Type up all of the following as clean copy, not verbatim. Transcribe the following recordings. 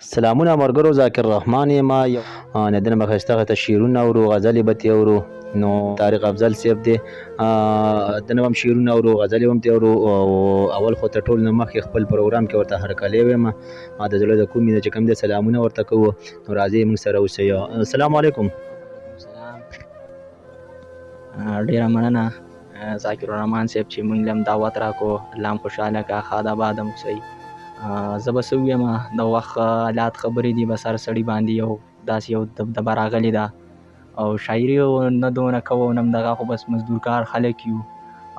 سلامونه ملګرو، ذاکر رحمان یم. د نن به ښایسته شعرونه اورو، غزلې به ترې اورو. نو طارق افضل صاحب دی، د نه به هم شعرونه اورو، غزلې به هم ترې اورو. او اول خو تر ټولو نه مخکې خپل پروګرام کې ورته هرکلی وایم، د زړه د کومې نه چې کوم دی سلامونه ورته کوو. نو راځئ موږ سره اوسئ. السلام علیکم. سلام. ډیره مننه ذاکر الرحمن صاحب چې موږ لم دعوت راکو. الله هم خوشحاله که ښاد آباد هم اوسئ. زه به څه ووایم، د وخت حالات خبرې دي، بس هر سړي باندې یو داسې یو دبدبه راغلې ده او شاعري نه دونه کوو نه هم دغه، خو بس مزدور کار خلک یو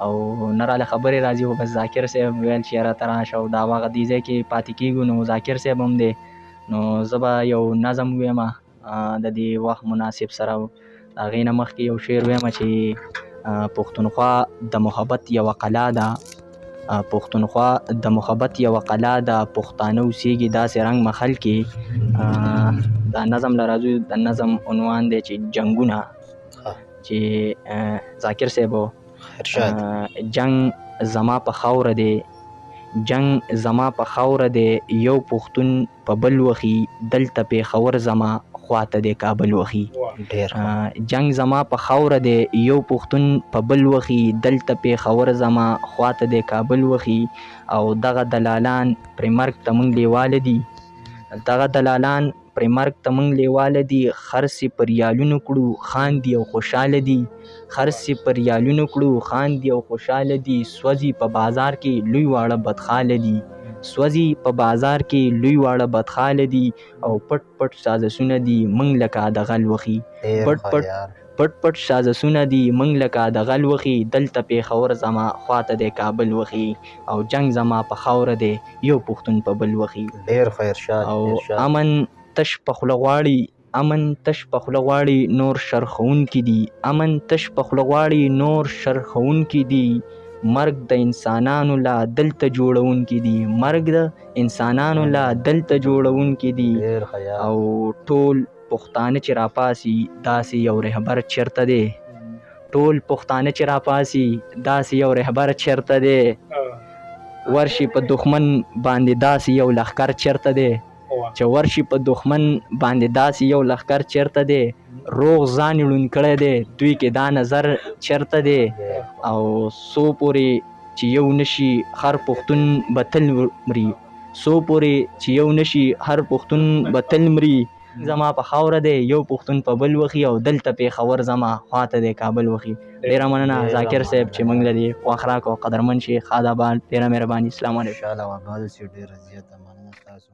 او نه راله خبرې راځي. خو بس ذاکر صاحب ویل چې یاره ته راشه او دا هغه دې ځای کې پاتې کېږو. نو ذاکر صاحب هم دی، نو زه به یو نظم ووایم د دې وخت مناسب سره. د هغې نه مخکې یو شعر ووایم چې پښتونخوا د محبت یوه قلا ده، پښتونخوا د محبت یوه قلا ده، پښتانه اوسېږي داسې رنګ محل کې. دا نظم له راځو، د نظم عنوان دی چې جنګونه. چې ذاکر صاحب جنگ زما په خاوره دی، جنگ زما په خاوره دی، یو پښتون په بل وخي، دلته پېښور زما خواته دی کابل وخي. جنگ زما په خاوره دی، یو پښتون په بل وخي، دلته پېښور زما خواته دی کابل وخي. او دغه دلالان پرې مرګ ته موږ لیواله دي، دغه دلالان پرې مرګ ته موږ لیواله دي. خرڅې په ریالونو کړو خاندي او خوشحاله دي، خرڅې په ریالونو کړو خاندي او خوشحاله دي. سوځي په بازار کې لوی واړه بدخاله دي، سوځي په بازار کې لوی واړه بدخاله دي. او پټ پټ سازشونه دي موږ لکه د غل وخي، پټ پټ سازشونه دي موږ لکه د غل وخي، دلته پېښور زما خواته دی کابل وخي. او جنگ زما په خاوره دی، یو پښتون په بل وخي. ډېر ښه ارشاد. او امن تش په خوله غواړي، امن تش په خوله غواړي، نور شرخونکي دي، امن تش په خوله غواړي، نور شرخونکي دي. مرګ د انسانانو لا دلته جوړونکي دي، مرګ د انسانانو لا دلته جوړونکي دي. او ټول پښتانه چې راپاسي داسې یو رهبر چېرته دی، ټول پښتانه چې راپاسي داسې یو رهبر چېرته دی. ورشي په دښمن باندې داسې یو لښکر چېرته دی، چې ورشي په دښمن باندې داسې یو لښکر چېرته دی. روغ ځان یې ړوند کړی دی، دوی کې دا نظر چېرته دی. او څو پورې چې یو نشي هر پښتون به تل مري، څو پورې چې یو نشي هر پښتون به تل مري. زما په خاوره دی، یو پښتون په بل وخي، او دلته پېښور زما خواته دی کابل وخي. ډېره مننه ذاکر صاحب چې موږ له دې وخت راکړو. قدرمن شي، ښاد آباد. ډېره مهرباني. السلام علیکم. انشاءالله آباد اوسئ. ډېره زیاته مننه ستاسو.